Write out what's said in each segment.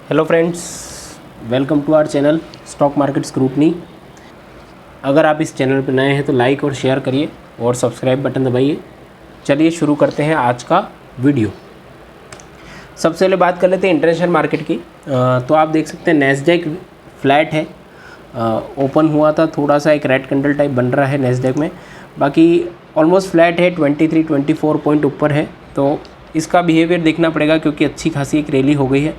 Hello friends, welcome to our channel stock market scrutiny. अगर आप इस चैनल पर नए हैं तो लाइक और शेयर करिए और सब्सक्राइब बटन दबाइए। चलिए शुरू करते हैं आज का वीडियो। सबसे पहले बात कर लेते हैं इंटरनेशनल मार्केट की। तो आप देख सकते हैं नैस्डैक फ्लैट है, ओपन हुआ था, थोड़ा सा एक रेड कैंडल टाइप बन रहा है नैस्डैक में, बाकी ऑलमोस्ट फ्लैट है, 23-24 पॉइंट ऊपर है। तो इसका बिहेवियर देखना पड़ेगा क्योंकि अच्छी खासी एक रैली हो गई है,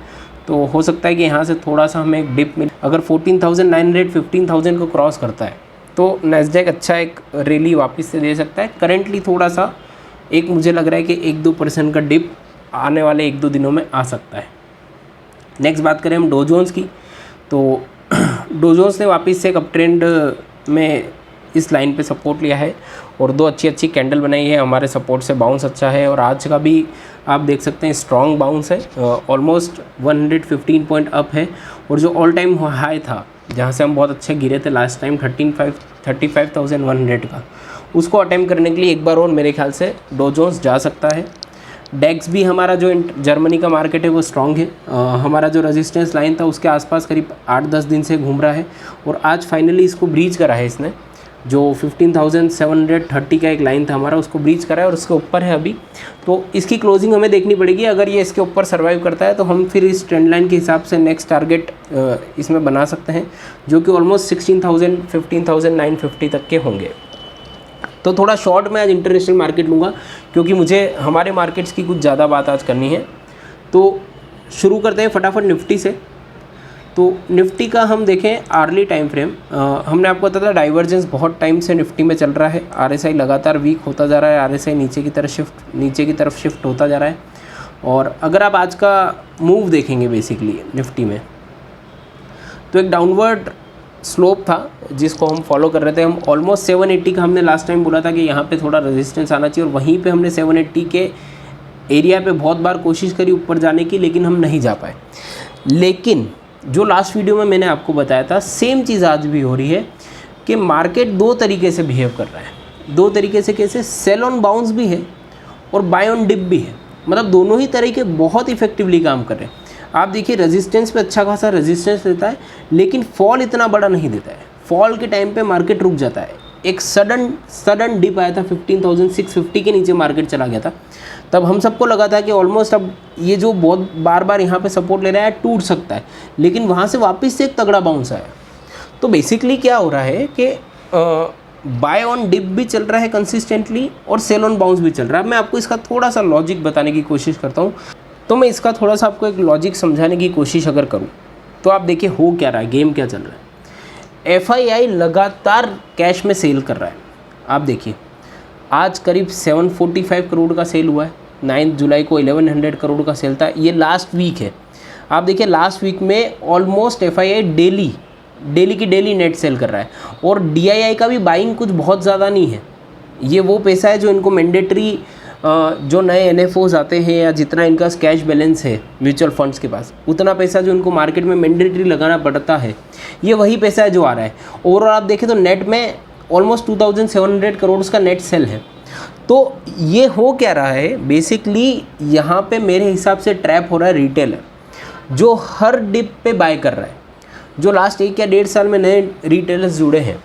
तो हो सकता है कि यहाँ से थोड़ा सा हमें एक डिप मिले। अगर 14,900 15,000 को क्रॉस करता है तो नैस्डैक अच्छा एक रैली वापस से दे सकता है। करेंटली थोड़ा सा एक मुझे लग रहा है कि 1-2% का डिप आने वाले 1-2 दिनों में आ सकता है। नेक्स्ट बात करें हम डो जोन्स की, तो डो जोन्स ने वापस से एक अप ट्रेंड में इस लाइन पे सपोर्ट लिया है और दो अच्छी कैंडल बनाई है। हमारे सपोर्ट से बाउंस अच्छा है और आज का भी आप देख सकते हैं स्ट्रॉन्ग बाउंस है, ऑलमोस्ट 115 पॉइंट अप है। और जो ऑल टाइम हाई था जहाँ से हम बहुत अच्छे गिरे थे लास्ट टाइम 35,100 का, उसको अटेम्प्ट करने के लिए एक बार और मेरे ख्याल से डो जोन्स जा सकता है। डेक्स भी हमारा जो जर्मनी का मार्केट है वो स्ट्रॉन्ग है। हमारा जो रेजिस्टेंस लाइन था उसके आसपास करीब 8-10 दिन से घूम रहा है और आज फाइनली इसको ब्रीच करा है इसने। जो 15,730 का एक लाइन था हमारा, उसको ब्रीच करा है और उसके ऊपर है अभी। तो इसकी क्लोजिंग हमें देखनी पड़ेगी। अगर ये इसके ऊपर सर्वाइव करता है तो हम फिर इस ट्रेंड लाइन के हिसाब से नेक्स्ट टारगेट इसमें बना सकते हैं, जो कि ऑलमोस्ट 16,000 15,950 तक के होंगे। तो थोड़ा शॉर्ट में आज इंटरनेशनल मार्केट लूँगा क्योंकि मुझे हमारे मार्केट्स की कुछ ज़्यादा बात आज करनी है। तो शुरू करते हैं फटाफट निफ्टी से। तो निफ्टी का हम देखें आर्ली टाइम फ्रेम, हमने आपको बताया था डाइवर्जेंस बहुत टाइम से निफ्टी में चल रहा है। आरएसआई लगातार वीक होता जा रहा है, आरएसआई नीचे की तरफ शिफ्ट होता जा रहा है। और अगर आप आज का मूव देखेंगे बेसिकली निफ्टी में, तो एक डाउनवर्ड स्लोप था जिसको हम फॉलो कर रहे थे। हम ऑलमोस्ट 780 का हमने लास्ट टाइम बोला था कि यहाँ पे थोड़ा रेजिस्टेंस आना चाहिए और वहीं पे हमने 780 के एरिया पे बहुत बार कोशिश करी ऊपर जाने की, लेकिन हम नहीं जा पाए। लेकिन जो लास्ट वीडियो में मैंने आपको बताया था सेम चीज़ आज भी हो रही है कि मार्केट दो तरीके से बिहेव कर रहा है। दो तरीके से कैसे? सेल ऑन बाउंस भी है और बाय ऑन डिप भी है। मतलब दोनों ही तरीके बहुत इफेक्टिवली काम कर रहे हैं। आप देखिए रेजिस्टेंस पे अच्छा खासा रेजिस्टेंस देता है, लेकिन फॉल इतना बड़ा नहीं देता है। फॉल के टाइम पे मार्केट रुक जाता है। एक सडन डिप आया था, 15,650 के नीचे मार्केट चला गया था। तब हम सबको लगा था कि ऑलमोस्ट अब ये जो बहुत बार यहाँ पे सपोर्ट ले रहा है टूट सकता है, लेकिन वहाँ से वापस से एक तगड़ा बाउंस आया। तो बेसिकली क्या हो रहा है कि बाय ऑन डिप भी चल रहा है कंसिस्टेंटली और सेल ऑन बाउंस भी चल रहा है। मैं आपको इसका थोड़ा सा लॉजिक बताने की कोशिश करता हूँ। तो मैं इसका थोड़ा सा आपको एक लॉजिक समझाने की कोशिश अगर करूँ तो आप देखिए हो क्या रहा है, गेम क्या चल रहा है। FII लगातार कैश में सेल कर रहा है। आप देखिए आज करीब 745 करोड़ का सेल हुआ है। 9 जुलाई को 1100 करोड़ का सेल था। ये लास्ट वीक है। आप देखिए लास्ट वीक में almost FII daily net cell कर रहा है और DII का भी बाइंग कुछ बहुत ज़्यादा नहीं है। ये वो पैसा है जो इनको मैंडेटरी जो नए NFOs आते हैं या जितना इनका कैश बैलेंस है म्यूचुअल फंड्स के पास, उतना पैसा जो इनको मार्केट में मैंडेटरी लगाना पड़ता है, ये वही पैसा है जो आ रहा है। ओवरऑल आप देखें तो नेट में ऑलमोस्ट 2,700 करोड़ का नेट सेल है। तो ये हो क्या रहा है बेसिकली, यहाँ पे मेरे हिसाब से ट्रैप हो रहा है रिटेलर जो हर डिप पे बाय कर रहा है। जो लास्ट 1 या 1.5 साल में नए रिटेलर्स जुड़े हैं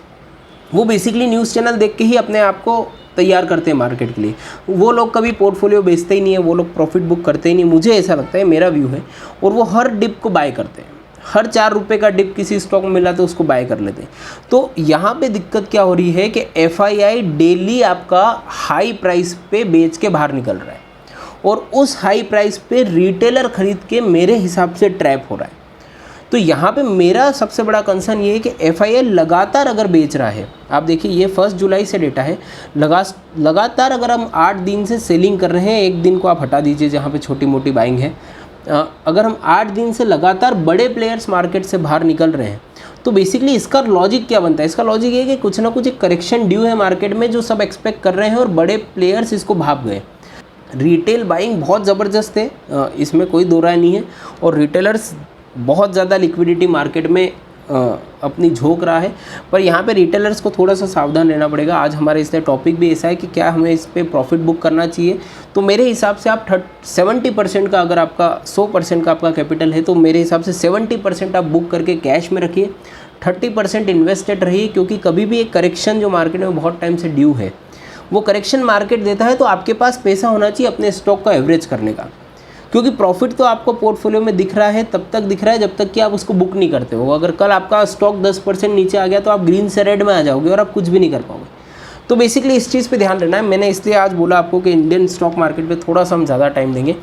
वो बेसिकली न्यूज़ चैनल देख के ही अपने आप को तैयार करते हैं मार्केट के लिए। वो लोग कभी पोर्टफोलियो बेचते ही नहीं है, वो लोग प्रॉफिट बुक करते ही नहीं, मुझे ऐसा लगता है, मेरा व्यू है। और वो हर डिप को बाय करते हैं। हर 4 रुपये का डिप किसी स्टॉक में मिला तो उसको बाय कर लेते हैं। तो यहाँ पे दिक्कत क्या हो रही है कि FII डेली आपका हाई प्राइस पे बेच के बाहर निकल रहा है और उस हाई प्राइस पे रिटेलर खरीद के मेरे हिसाब से ट्रैप हो रहा है। तो यहाँ पे मेरा सबसे बड़ा कंसर्न ये है कि FII लगातार अगर बेच रहा है, आप देखिए ये 1 जुलाई से डेटा है, लगातार अगर हम 8 दिन से सेलिंग कर रहे हैं, एक दिन को आप हटा दीजिए जहाँ पे छोटी मोटी बाइंग है, अगर हम 8 दिन से लगातार बड़े प्लेयर्स मार्केट से बाहर निकल रहे हैं, तो बेसिकली इसका लॉजिक क्या बनता है? इसका लॉजिक ये है कि कुछ ना कुछ एक करेक्शन ड्यू है मार्केट में जो सब एक्सपेक्ट कर रहे हैं और बड़े प्लेयर्स इसको भाप गए। रिटेल बाइंग बहुत ज़बरदस्त है, इसमें कोई दो राय नहीं है, और रिटेलर्स बहुत ज़्यादा लिक्विडिटी मार्केट में अपनी झोंक रहा है। पर यहाँ पे रिटेलर्स को थोड़ा सा सावधान रहना पड़ेगा। आज हमारे इसलिए टॉपिक भी ऐसा है कि क्या हमें इस पर प्रॉफिट बुक करना चाहिए। तो मेरे हिसाब से आप 70% का, अगर आपका 100% का आपका कैपिटल है तो मेरे हिसाब से 70% आप बुक करके कैश में रखिए, 30% इन्वेस्टेड रहिए, क्योंकि कभी भी एक करेक्शन जो मार्केट में बहुत टाइम से ड्यू है, वो करेक्शन मार्केट देता है तो आपके पास पैसा होना चाहिए अपने स्टॉक का एवरेज करने का। क्योंकि प्रॉफिट तो आपको पोर्टफोलियो में दिख रहा है, तब तक दिख रहा है जब तक कि आप उसको बुक नहीं करते हो। अगर कल आपका स्टॉक 10% नीचे आ गया तो आप ग्रीन से रेड में आ जाओगे और आप कुछ भी नहीं कर पाओगे। तो बेसिकली इस चीज़ पे ध्यान रहना है। मैंने इसलिए आज बोला आपको कि इंडियन स्टॉक मार्केट पे थोड़ा सा हम ज़्यादा टाइम देंगे।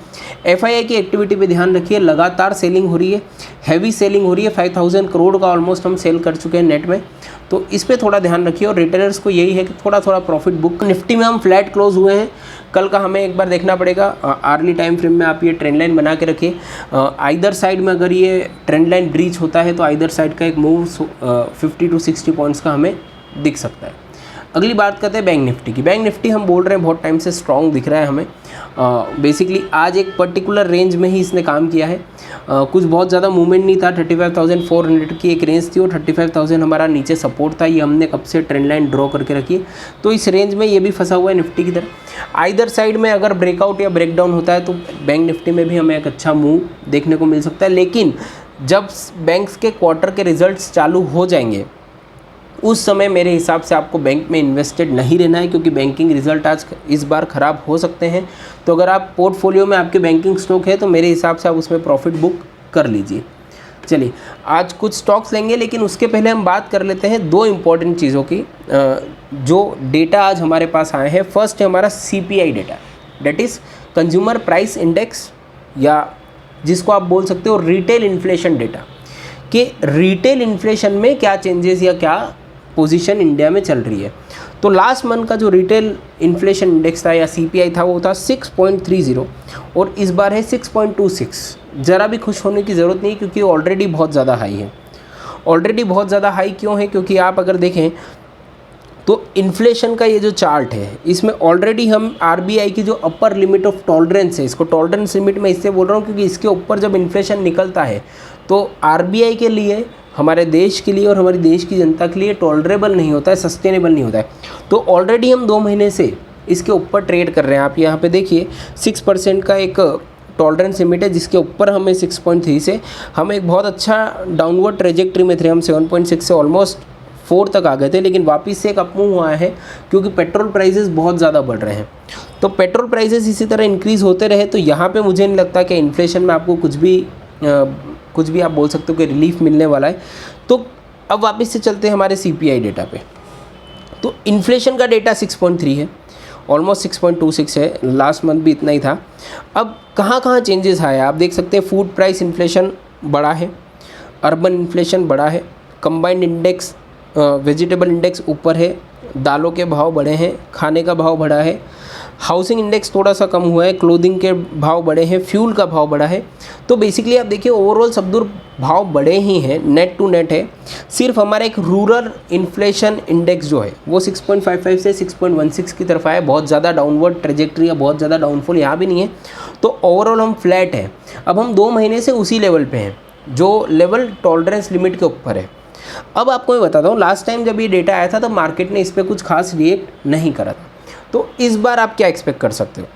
एफआईआई की एक्टिविटी पे ध्यान रखिए, लगातार सेलिंग हो रही है, हैवी सेलिंग हो रही है। 5000 करोड़ का ऑलमोस्ट हम सेल कर चुके हैं नेट में, तो इस पर थोड़ा ध्यान रखिए। और रिटेलर्स को यही है कि थोड़ा थोड़ा प्रॉफिट बुक। निफ्टी में हम फ्लैट क्लोज हुए हैं, कल का हमें एक बार देखना पड़ेगा। अर्ली टाइम फ्रेम में आप ये ट्रेंड लाइन बना के रखिए। आइदर साइड में अगर ये ट्रेंड लाइन ब्रीच होता है तो आइदर साइड का एक मूव 50 to 60 पॉइंट्स का हमें दिख सकता है। अगली बात करते हैं बैंक निफ्टी की। बैंक निफ्टी हम बोल रहे हैं बहुत टाइम से स्ट्रॉन्ग दिख रहा है हमें। बेसिकली आज एक पर्टिकुलर रेंज में ही इसने काम किया है। कुछ बहुत ज़्यादा मूवमेंट नहीं था। 35,400 की एक रेंज थी और 35,000 हमारा नीचे सपोर्ट था। ये हमने कब से ट्रेंड लाइन ड्रॉ करके रखी है, तो इस रेंज में ये भी फंसा हुआ है निफ्टी की तरह। आइदर साइड में अगर ब्रेकआउट या ब्रेकडाउन होता है तो बैंक निफ्टी में भी हमें एक अच्छा मूव देखने को मिल सकता है। लेकिन जब बैंक्स के क्वार्टर के रिजल्ट्स चालू हो जाएंगे उस समय मेरे हिसाब से आपको बैंक में इन्वेस्टेड नहीं रहना है, क्योंकि बैंकिंग रिजल्ट आज इस बार ख़राब हो सकते हैं। तो अगर आप पोर्टफोलियो में आपके बैंकिंग स्टॉक है तो मेरे हिसाब से आप उसमें प्रॉफिट बुक कर लीजिए। चलिए आज कुछ स्टॉक्स लेंगे, लेकिन उसके पहले हम बात कर लेते हैं दो इम्पॉर्टेंट चीज़ों की जो डेटा आज हमारे पास आए हैं। फर्स्ट है हमारा CPI data, that is consumer price index, या जिसको आप बोल सकते हो रिटेल इन्फ्लेशन डेटा, कि रिटेल इन्फ्लेशन में क्या चेंजेस या क्या पोजीशन इंडिया में चल रही है। तो लास्ट मंथ का जो रिटेल इन्फ्लेशन इंडेक्स था या CPI था वो था 6.30 और इस बार है 6.26। ज़रा भी खुश होने की ज़रूरत नहीं, क्योंकि ऑलरेडी बहुत ज़्यादा हाई है। ऑलरेडी बहुत ज़्यादा हाई क्यों है? क्योंकि आप अगर देखें तो इन्फ्लेशन का ये जो चार्ट है इसमें ऑलरेडी हम RBI की जो अपर लिमिट ऑफ टॉलरेंस है, इसको टॉलरेंस लिमिट मैं इससे बोल रहा हूँ क्योंकि इसके ऊपर जब इन्फ्लेशन निकलता है तो RBI के लिए, हमारे देश के लिए और हमारे देश की जनता के लिए टॉलरेबल नहीं होता है, सस्टेनेबल नहीं होता है। तो ऑलरेडी हम 2 महीने से इसके ऊपर ट्रेड कर रहे हैं। आप यहाँ पे देखिए 6% का एक टॉलरेंस लिमिट है, जिसके ऊपर हमें 6.3 से हम एक बहुत अच्छा डाउनवर्ड ट्रेजेक्ट्री में थे। हम 7.6 से ऑलमोस्ट 4 तक आ गए थे, लेकिन वापस से एक अपमूव हुआ है क्योंकि पेट्रोल प्राइसेस बहुत ज़्यादा बढ़ रहे हैं। तो पेट्रोल प्राइसेस इसी तरह इंक्रीज़ होते रहे तो यहाँ पे मुझे नहीं लगता कि इन्फ्लेशन में आपको कुछ भी आप बोल सकते हो कि रिलीफ मिलने वाला है। तो अब वापस से चलते हैं हमारे CPI डेटा पे। तो इन्फ्लेशन का डेटा 6.3 है, ऑलमोस्ट 6.26 है, लास्ट मंथ भी इतना ही था। अब कहाँ कहाँ चेंजेस आया आप देख सकते हैं। फूड प्राइस इन्फ्लेशन बढ़ा है, अर्बन इन्फ्लेशन बढ़ा है, कंबाइंड इंडेक्स वेजिटेबल इंडेक्स ऊपर है, दालों के भाव बढ़े हैं, खाने का भाव बढ़ा है, हाउसिंग इंडेक्स थोड़ा सा कम हुआ है, क्लोथिंग के भाव बढ़े हैं, फ्यूल का भाव बढ़ा है। तो बेसिकली आप देखिए ओवरऑल सब दूर भाव बढ़े ही हैं, नेट टू नेट है। सिर्फ हमारा एक रूरल इन्फ्लेशन इंडेक्स जो है वो 6.55 से 6.16 की तरफ आया। बहुत ज़्यादा डाउनवर्ड ट्रेजेक्ट्री या बहुत ज़्यादा डाउनफॉल यहाँ भी नहीं है। तो ओवरऑल हम फ्लैट हैं। अब हम 2 महीने से उसी लेवल पे हैं जो लेवल टॉलरेंस लिमिट के ऊपर है। अब आपको मैं बताता हूँ, लास्ट टाइम जब ये डेटा आया था तब मार्केट ने इस पर कुछ खास रिएक्ट नहीं करा था। तो इस बार आप क्या एक्सपेक्ट कर सकते हो?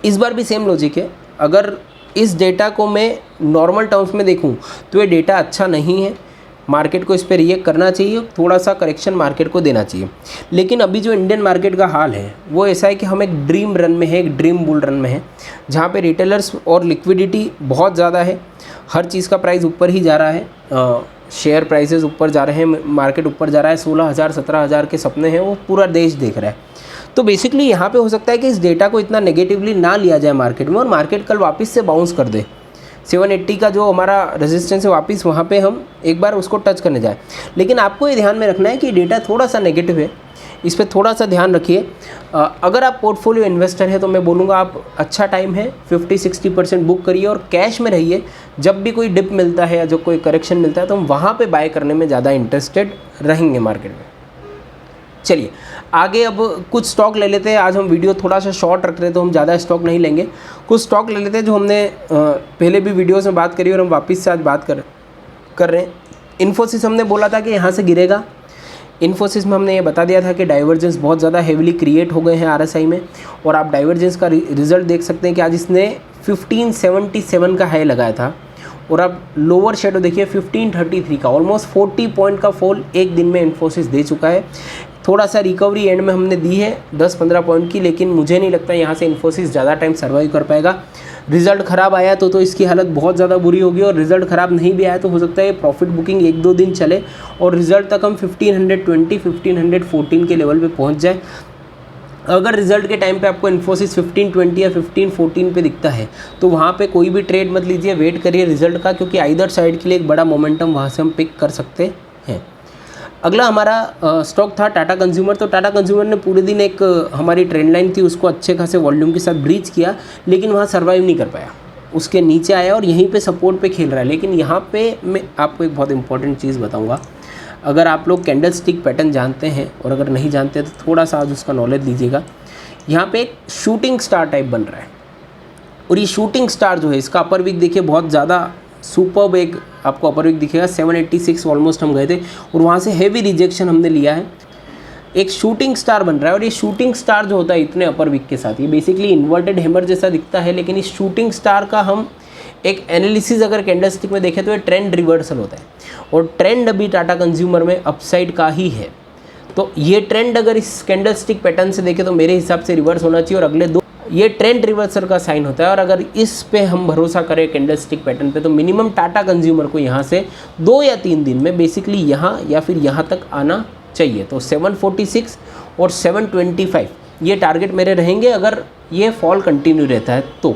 इस बार भी सेम लॉजिक है। अगर इस डेटा को मैं नॉर्मल टर्म्स में देखूं तो ये डेटा अच्छा नहीं है, मार्केट को इस पर रिएक्ट करना चाहिए, थोड़ा सा करेक्शन मार्केट को देना चाहिए। लेकिन अभी जो इंडियन मार्केट का हाल है वो ऐसा है कि हम एक ड्रीम रन में है, एक ड्रीम बुल रन में है, जहाँ पे रिटेलर्स और लिक्विडिटी बहुत ज़्यादा है। हर चीज़ का प्राइस ऊपर ही जा रहा है, शेयर प्राइसेस ऊपर जा रहे हैं, मार्केट ऊपर जा रहा है। 16,000 17,000 के सपने हैं वो पूरा देश देख रहा है। तो बेसिकली यहाँ पे हो सकता है कि इस डेटा को इतना नेगेटिवली ना लिया जाए मार्केट में, और मार्केट कल वापस से बाउंस कर दे। 780 का जो हमारा रेजिस्टेंस है वापस वहाँ पे हम एक बार उसको टच करने जाए। लेकिन आपको ये ध्यान में रखना है कि डेटा थोड़ा सा नेगेटिव है, इस पर थोड़ा सा ध्यान रखिए। अगर आप पोर्टफोलियो इन्वेस्टर हैं तो मैं बोलूँगा आप अच्छा टाइम है, 50-60% बुक करिए और कैश में रहिए। जब भी कोई डिप मिलता है या जो कोई करेक्शन मिलता है तो हम वहाँ पे बाय करने में ज़्यादा इंटरेस्टेड रहेंगे मार्केट में। चलिए आगे अब कुछ स्टॉक ले लेते हैं। आज हम वीडियो थोड़ा सा शॉर्ट रख रहे हैं तो हम ज़्यादा स्टॉक नहीं लेंगे। कुछ स्टॉक ले लेते हैं जो हमने पहले भी वीडियोस में बात करी और हम वापस से आज बात कर रहे हैं। इन्फोसिस हमने बोला था कि यहाँ से गिरेगा। इन्फोसिस में हमने ये बता दिया था कि डाइवर्जेंस बहुत ज़्यादा हेविली क्रिएट हो गए हैं आरएसआई में, और आप डाइवर्जेंस का रिजल्ट देख सकते हैं कि आज इसने 1577 का हाई लगाया था, और आप लोअर शेडो देखिए 1533 का, ऑलमोस्ट 40 पॉइंट का फॉल एक दिन में इन्फोसिस दे चुका है। थोड़ा सा रिकवरी एंड में हमने दी है 10-15 पॉइंट की, लेकिन मुझे नहीं लगता यहाँ से इन्फोसिस ज़्यादा टाइम सर्वाइव कर पाएगा। रिजल्ट ख़राब आया तो इसकी हालत बहुत ज़्यादा बुरी होगी, और रिजल्ट ख़राब नहीं भी आया तो हो सकता है प्रॉफिट बुकिंग 1-2 दिन चले और रिजल्ट तक हम 1520 1514 के लेवल पे पहुंच जाए। अगर रिजल्ट के टाइम पे आपको इन्फोसिस 1520 या 1514 पे दिखता है तो वहाँ पे कोई भी ट्रेड मत लीजिए, वेट करिए रिजल्ट का, क्योंकि आइदर साइड के लिए एक बड़ा मोमेंटम वहाँ से हम पिक कर सकते हैं। अगला हमारा स्टॉक था टाटा कंज्यूमर। तो टाटा कंज्यूमर ने पूरे दिन एक हमारी ट्रेंड लाइन थी उसको अच्छे खासे वॉल्यूम के साथ ब्रीच किया, लेकिन वहाँ सर्वाइव नहीं कर पाया, उसके नीचे आया और यहीं पे सपोर्ट पे खेल रहा है। लेकिन यहाँ पे मैं आपको एक बहुत इंपॉर्टेंट चीज़ बताऊँगा, अगर आप लोग कैंडल स्टिक पैटर्न जानते हैं और अगर नहीं जानते तो थोड़ा सा आज उसका नॉलेज लीजिएगा। यहाँ पे एक शूटिंग स्टार टाइप बन रहा है, और ये शूटिंग स्टार जो है इसका अपर वीक देखिए बहुत ज़्यादा सुपर्ब एक आपको अपर वीक दिखेगा, 786 ऑलमोस्ट हम गए थे और वहाँ से हेवी रिजेक्शन हमने लिया है। एक शूटिंग स्टार बन रहा है, और ये शूटिंग स्टार जो होता है इतने अपर वीक के साथ, ये बेसिकली इन्वर्टेड हैमर जैसा दिखता है, लेकिन इस शूटिंग स्टार का हम एक एनालिसिस अगर कैंडलस्टिक में देखें तो ये ट्रेंड रिवर्सल होता है, और ट्रेंड अभी टाटा कंज्यूमर में अपसाइड का ही है। तो ये ट्रेंड अगर इस कैंडलस्टिक पैटर्न से देखें तो मेरे हिसाब से रिवर्स होना चाहिए, और अगले 2 ये ट्रेंड रिवर्सल का साइन होता है। और अगर इस पे हम भरोसा करें कैंडलस्टिक पैटर्न पे तो मिनिमम टाटा कंज्यूमर को यहाँ से 2 या 3 दिन में बेसिकली यहाँ या फिर यहाँ तक आना चाहिए। तो 746 और 725 ये टारगेट मेरे रहेंगे अगर ये फॉल कंटिन्यू रहता है तो,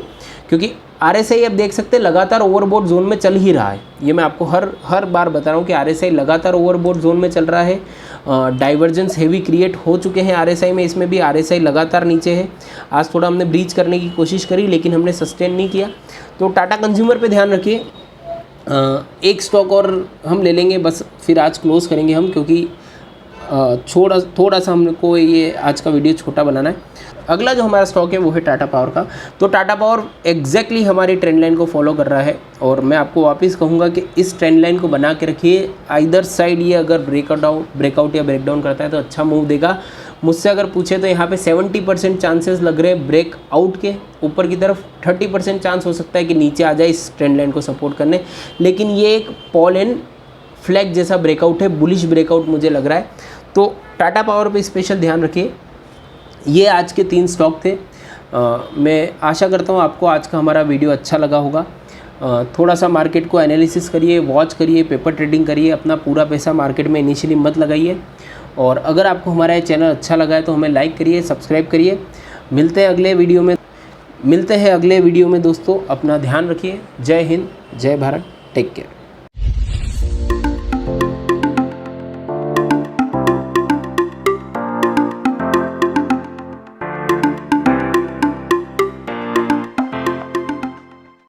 क्योंकि आरएसआई आप देख सकते हैं लगातार ओवरबॉट जोन में चल ही रहा है। ये मैं आपको हर बार बता रहा हूँ कि आरएसआई लगातार ओवरबॉट जोन में चल रहा है। डाइवर्जेंस हेवी क्रिएट हो चुके हैं आरएसआई में, इसमें भी आरएसआई लगातार नीचे है। आज थोड़ा हमने ब्रीच करने की कोशिश करी लेकिन हमने सस्टेन नहीं किया। तो टाटा कंज्यूमर पे ध्यान रखिए। एक स्टॉक और हम ले लेंगे बस, फिर आज क्लोज़ करेंगे हम, क्योंकि थोड़ा सा हमको ये आज का वीडियो छोटा बनाना है। अगला जो हमारा स्टॉक है वो है टाटा पावर का। तो टाटा पावर एग्जैक्टली हमारी ट्रेंड लाइन को फॉलो कर रहा है, और मैं आपको वापस कहूँगा कि इस ट्रेंड लाइन को बना के रखिए। आइदर साइड ये अगर ब्रेकआउट या ब्रेकडाउन करता है तो अच्छा मूव देगा। मुझसे अगर पूछे तो यहाँ पे 70% चांसेस लग रहे हैं ब्रेकआउट के ऊपर की तरफ, 30% चांस हो सकता है कि नीचे आ जाए इस ट्रेंड लाइन को सपोर्ट करने। लेकिन ये एक पॉल एंड फ्लैग जैसा ब्रेकआउट है, बुलिश ब्रेकआउट मुझे लग रहा है। तो टाटा पावर पे स्पेशल ध्यान रखिए। ये आज के 3 स्टॉक थे। मैं आशा करता हूँ आपको आज का हमारा वीडियो अच्छा लगा होगा। थोड़ा सा मार्केट को एनालिसिस करिए, वॉच करिए, पेपर ट्रेडिंग करिए, अपना पूरा पैसा मार्केट में इनिशियली मत लगाइए। और अगर आपको हमारा ये चैनल अच्छा लगा है तो हमें लाइक करिए, सब्सक्राइब करिए। मिलते हैं अगले वीडियो में दोस्तों। अपना ध्यान रखिए। जय हिंद, जय भारत, टेक केयर।